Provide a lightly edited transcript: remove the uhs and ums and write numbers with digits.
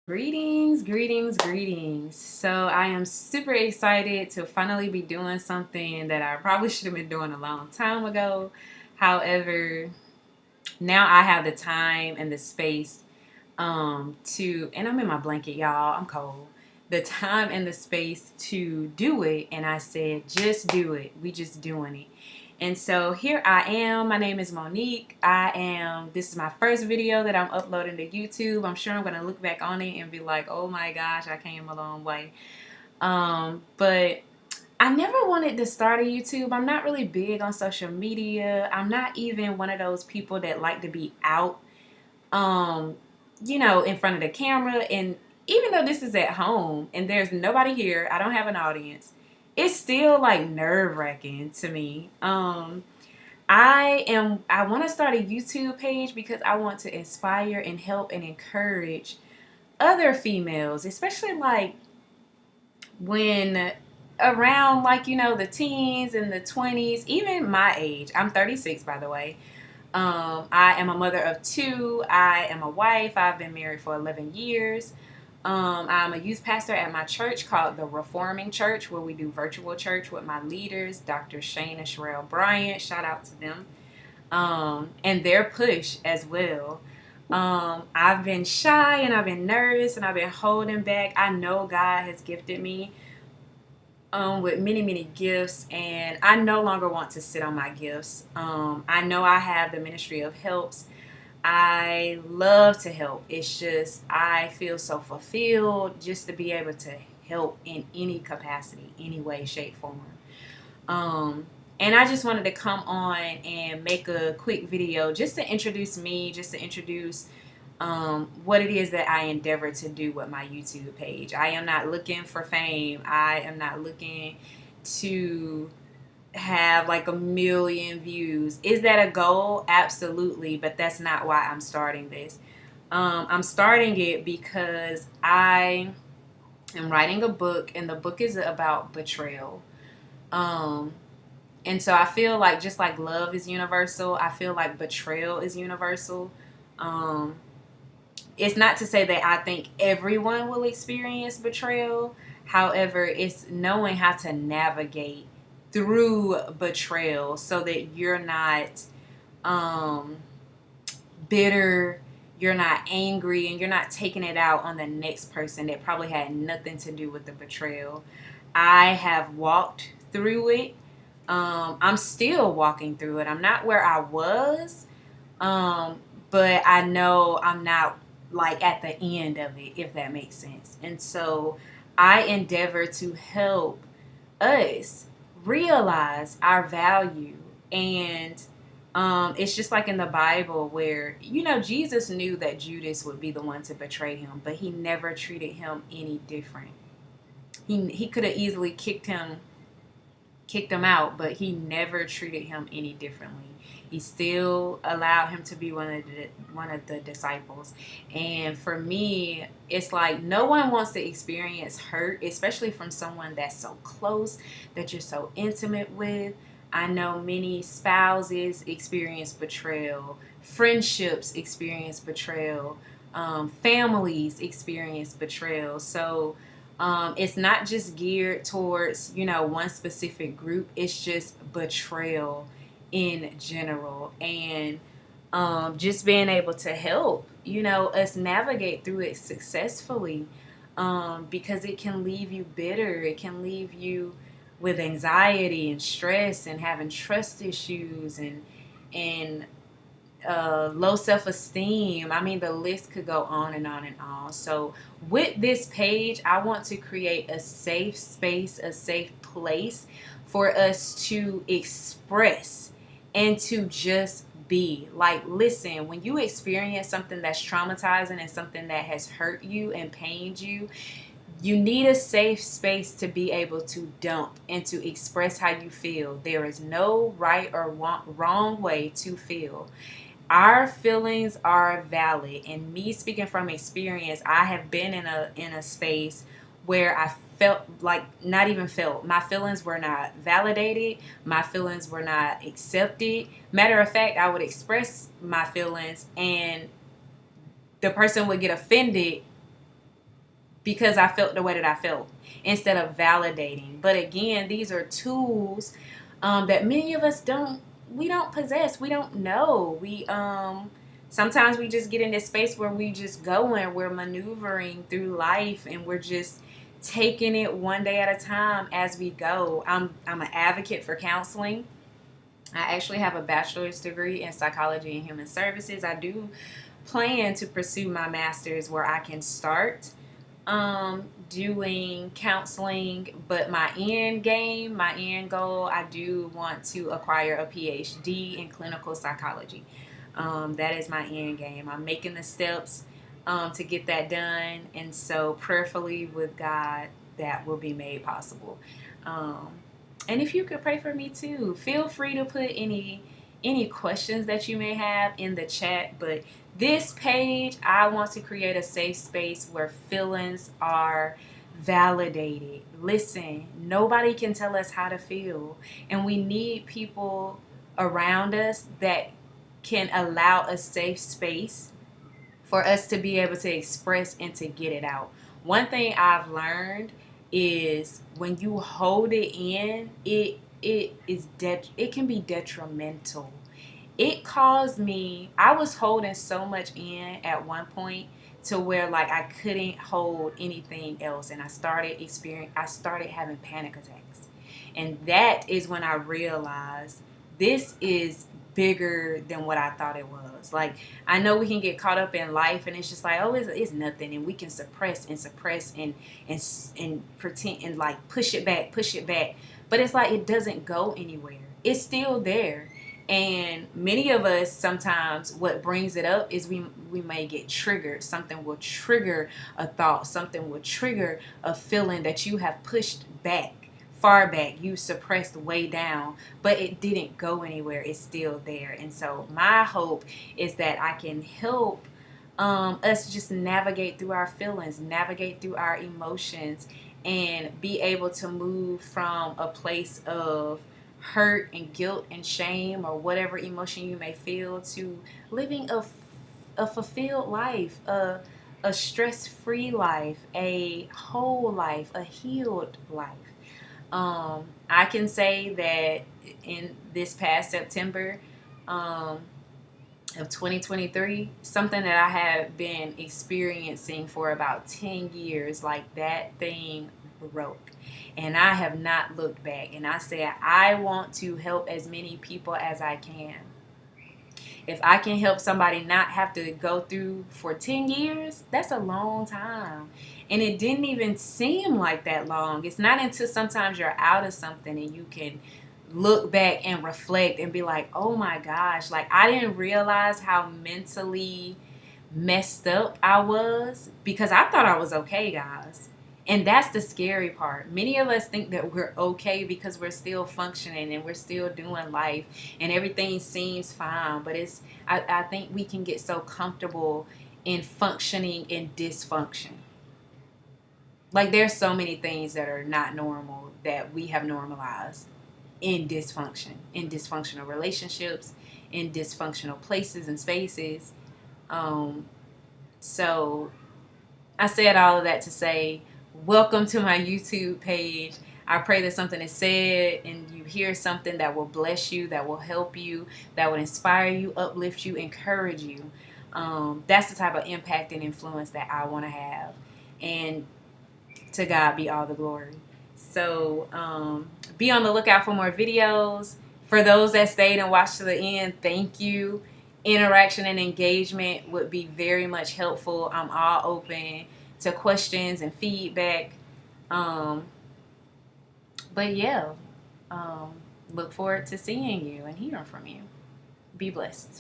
Greetings, greetings, greetings. So I am super excited to finally be doing something that I probably should have been doing a long time ago. However, now I have the time and the space and I'm in my blanket, y'all. I'm cold. The time and the space to do it, and I said, just do it. We just doing it. And so here I am. My name is Monique. This is my first video that I'm uploading to YouTube. I'm sure I'm going to look back on it and be like, oh my gosh, I came a long way. But I never wanted to start a YouTube. I'm not really big on social media. I'm not even one of those people that like to be out, in front of the camera. And even though this is at home and there's nobody here, I don't have an audience, it's still like nerve-wracking to me. I want to start a YouTube page because I want to inspire and help and encourage other females, especially like when around the teens and the 20s, even my age. I'm 36, by the way. I am a mother of two. I am a wife. I've been married for 11 years. I'm a youth pastor at my church called the Reforming Church, where we do virtual church with my leaders, Dr. Shane and Sherelle Bryant. Shout out to them. And their push as well. I've been shy and I've been nervous and I've been holding back. I know God has gifted me with many, many gifts, and I no longer want to sit on my gifts. I know I have the ministry of helps. I love to help. It's just I feel so fulfilled just to be able to help in any capacity, any way, shape, form. And I just wanted to come on and make a quick video just to introduce me, just to introduce what it is that I endeavor to do with my YouTube page. I am not looking for fame. I am not looking to have like 1 million views. Is that a goal? Absolutely, but that's not why I'm starting this. I'm starting it because I am writing a book, and the book is about betrayal. And so I feel like just like love is universal, I feel like betrayal is universal. It's not to say that I think everyone will experience betrayal. However, it's knowing how to navigate through betrayal so that you're not bitter, you're not angry, and you're not taking it out on the next person that probably had nothing to do with the betrayal. I have walked through it. I'm still walking through it. I'm not where I was, but I know I'm not like at the end of it, if that makes sense. And so I endeavor to help us realize our value. And it's just like in the Bible where, Jesus knew that Judas would be the one to betray him, but he never treated him any different. He could have easily kicked him out, but he never treated him any differently. He still allowed him to be one of the disciples. And for me, it's like no one wants to experience hurt, especially from someone that's so close, that you're so intimate with. I know many spouses experience betrayal, friendships experience betrayal, families experience betrayal. So it's not just geared towards, one specific group. It's just betrayal in general. And just being able to help, us navigate through it successfully, because it can leave you bitter. It can leave you with anxiety and stress and having trust issues and low self-esteem. I mean, the list could go on and on and on. So with this page, I want to create a safe space, a safe place for us to express and to just be. Like, listen, when you experience something that's traumatizing and something that has hurt you and pained you, you need a safe space to be able to dump and to express how you feel. There is no right or wrong way to feel. Our feelings are valid, and me speaking from experience, I have been in a space where I felt like, not even felt, my feelings were not validated, my feelings were not accepted. Matter of fact, I would express my feelings and the person would get offended because I felt the way that I felt instead of validating. But again, these are tools that many of us we don't possess. We don't know. Sometimes we just get in this space where we just going, we're maneuvering through life, and we're just taking it one day at a time as we go. I'm an advocate for counseling. I actually have a bachelor's degree in psychology and human services. I do plan to pursue my master's where I can start doing counseling, but my end goal, I do want to acquire a PhD in clinical psychology. That is my end game. I'm making the steps to get that done, and so prayerfully with God, that will be made possible. Um, and if you could pray for me too, feel free to put any questions that you may have in the chat. But this page, I want to create a safe space where feelings are validated. Listen, nobody can tell us how to feel, and we need people around us that can allow a safe space for us to be able to express and to get it out. One thing I've learned is when you hold it in, it can be detrimental. It caused me, I was holding so much in at one point to where like I couldn't hold anything else, and I started having panic attacks. And that is when I realized this is bigger than what I thought it was. Like, I know we can get caught up in life and it's just like, oh, it's nothing, and we can suppress and pretend and like push it back. But it's like it doesn't go anywhere. It's still there. And many of us, sometimes what brings it up is we may get triggered. Something will trigger a thought. Something will trigger a feeling that you have pushed back, far back. You suppressed way down, but it didn't go anywhere. It's still there. And so my hope is that I can help us just navigate through our feelings, navigate through our emotions, and be able to move from a place of hurt and guilt and shame or whatever emotion you may feel to living a fulfilled life, a stress-free life, a whole life, a healed life. I can say that in this past September of 2023, something that I have been experiencing for about 10 years, like that thing broke. And I have not looked back. And I said, I want to help as many people as I can. If I can help somebody not have to go through for 10 years, that's a long time. And it didn't even seem like that long. It's not until sometimes you're out of something and you can look back and reflect and be like, oh my gosh, like I didn't realize how mentally messed up I was because I thought I was okay, guys. And that's the scary part. Many of us think that we're okay because we're still functioning and we're still doing life and everything seems fine. But I think we can get so comfortable in functioning in dysfunction. Like there's so many things that are not normal that we have normalized in dysfunction, in dysfunctional relationships, in dysfunctional places and spaces. Um, so I said all of that to say, welcome to my YouTube page. I pray that something is said and you hear something that will bless you, that will help you, that will inspire you, uplift you, encourage you. That's the type of impact and influence that I want to have. And to God be all the glory. So be on the lookout for more videos. For those that stayed and watched to the end, thank you. Interaction and engagement would be very much helpful. I'm all open to questions and feedback. But yeah, look forward to seeing you and hearing from you. Be blessed.